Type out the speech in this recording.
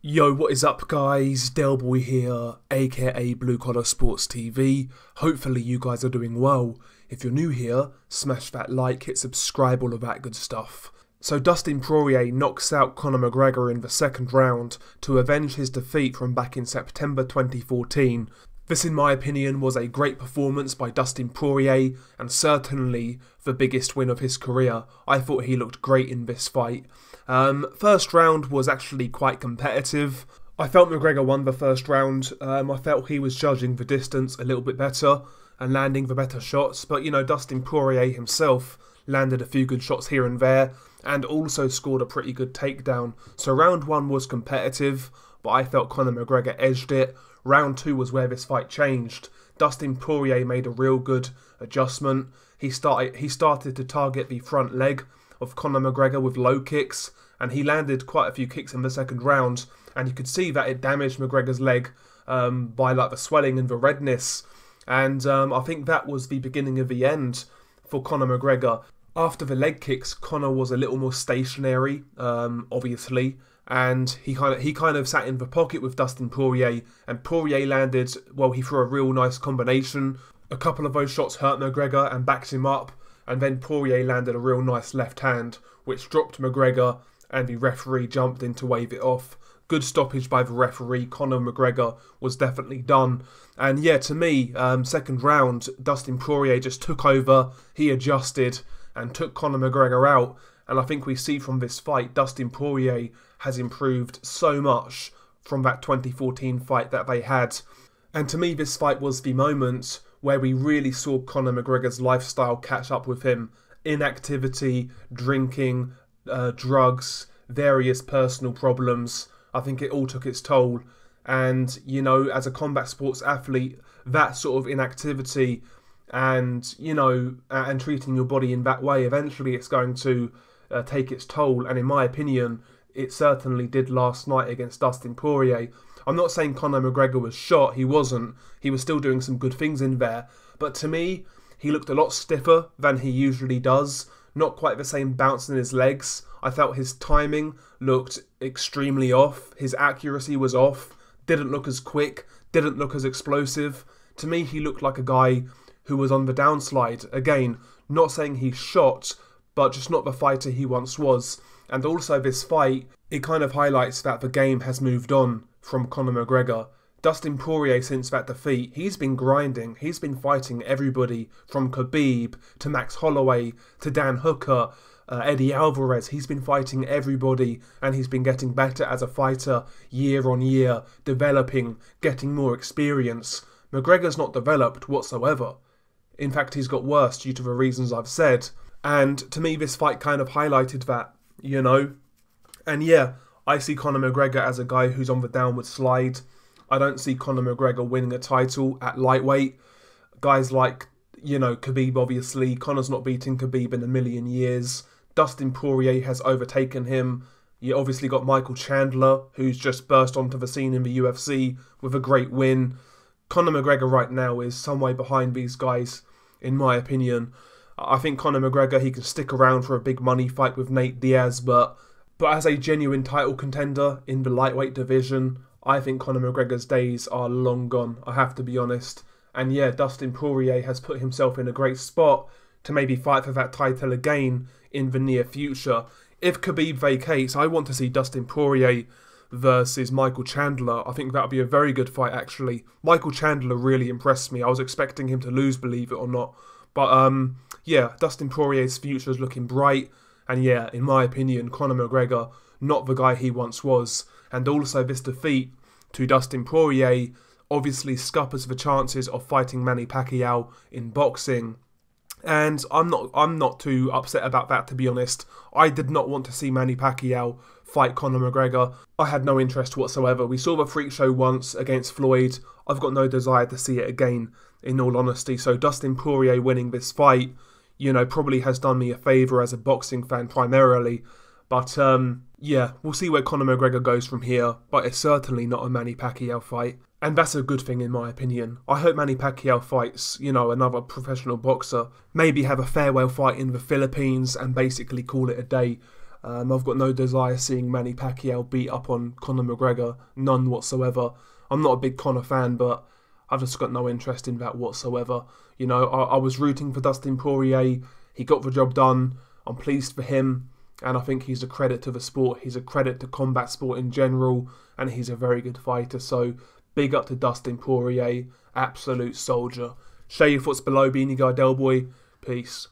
Yo, what is up guys? Delboy here, aka Blue Collar Sports TV. Hopefully you guys are doing well. If you're new here, smash that like, hit subscribe, all of that good stuff. So Dustin Poirier knocks out Conor McGregor in the second round to avenge his defeat from back in September 2014. This, in my opinion, was a great performance by Dustin Poirier and certainly the biggest win of his career. I thought he looked great in this fight. First round was actually quite competitive. I felt McGregor won the first round. I felt he was judging the distance a little bit better and landing the better shots. But, you know, Dustin Poirier himself landed a few good shots here and there and also scored a pretty good takedown. So round one was competitive, but I felt Conor McGregor edged it. Round two was where this fight changed. Dustin Poirier made a real good adjustment. He started to target the front leg of Conor McGregor with low kicks, and he landed quite a few kicks in the second round, and you could see that it damaged McGregor's leg by like the swelling and the redness, and I think that was the beginning of the end for Conor McGregor. After the leg kicks, Conor was a little more stationary, obviously, and he kind of sat in the pocket with Dustin Poirier, and Poirier landed, well, he threw a real nice combination. A couple of those shots hurt McGregor and backed him up, and then Poirier landed a real nice left hand, which dropped McGregor, and the referee jumped in to wave it off. Good stoppage by the referee. Conor McGregor was definitely done. And yeah, to me, second round, Dustin Poirier just took over, he adjusted, and took Conor McGregor out. And I think we see from this fight, Dustin Poirier has improved so much from that 2014 fight that they had. And to me, this fight was the moment where we really saw Conor McGregor's lifestyle catch up with him. Inactivity, drinking, drugs, various personal problems. I think it all took its toll. And, you know, as a combat sports athlete, that sort of inactivity and, you know, and treating your body in that way, eventually it's going to take its toll. And in my opinion, it certainly did last night against Dustin Poirier. I'm not saying Conor McGregor was shot, he wasn't. He was still doing some good things in there. But to me, he looked a lot stiffer than he usually does. Not quite the same bounce in his legs. I felt his timing looked extremely off. His accuracy was off. Didn't look as quick. Didn't look as explosive. To me, he looked like a guy who was on the downslide. Again, not saying he's shot, but just not the fighter he once was. And also this fight, it kind of highlights that the game has moved on from Conor McGregor. Dustin Poirier, since that defeat, he's been grinding. He's been fighting everybody from Khabib to Max Holloway to Dan Hooker, Eddie Alvarez. He's been fighting everybody and he's been getting better as a fighter year on year, developing, getting more experience. McGregor's not developed whatsoever. In fact, he's got worse due to the reasons I've said. And to me, this fight kind of highlighted that, you know. And yeah, I see Conor McGregor as a guy who's on the downward slide. I don't see Conor McGregor winning a title at lightweight. Guys like, you know, Khabib, obviously. Conor's not beating Khabib in a million years. Dustin Poirier has overtaken him. You obviously got Michael Chandler, who's just burst onto the scene in the UFC with a great win. Conor McGregor right now is some way behind these guys, in my opinion. I think Conor McGregor, he can stick around for a big money fight with Nate Diaz, but as a genuine title contender in the lightweight division, I think Conor McGregor's days are long gone, I have to be honest. And yeah, Dustin Poirier has put himself in a great spot to maybe fight for that title again in the near future. If Khabib vacates, I want to see Dustin Poirier versus Michael Chandler. I think that would be a very good fight, actually. Michael Chandler really impressed me. I was expecting him to lose, believe it or not. But yeah, Dustin Poirier's future is looking bright. And yeah, in my opinion, Conor McGregor, not the guy he once was. And also this defeat to Dustin Poirier obviously scuppers the chances of fighting Manny Pacquiao in boxing. And I'm not too upset about that, to be honest. I did not want to see Manny Pacquiao fight Conor McGregor. I had no interest whatsoever. We saw the freak show once against Floyd. I've got no desire to see it again, in all honesty. So Dustin Poirier winning this fight, you know, probably has done me a favour as a boxing fan primarily. But yeah, we'll see where Conor McGregor goes from here. But it's certainly not a Manny Pacquiao fight. And that's a good thing in my opinion. I hope Manny Pacquiao fights, you know, another professional boxer. Maybe have a farewell fight in the Philippines and basically call it a day. I've got no desire seeing Manny Pacquiao beat up on Conor McGregor, none whatsoever. I'm not a big Conor fan, but I've just got no interest in that whatsoever. You know, I was rooting for Dustin Poirier. He got the job done. I'm pleased for him, and I think he's a credit to the sport. He's a credit to combat sport in general, and he's a very good fighter. So big up to Dustin Poirier, absolute soldier. Share your thoughts below, Beanie Guy Delboy. Peace.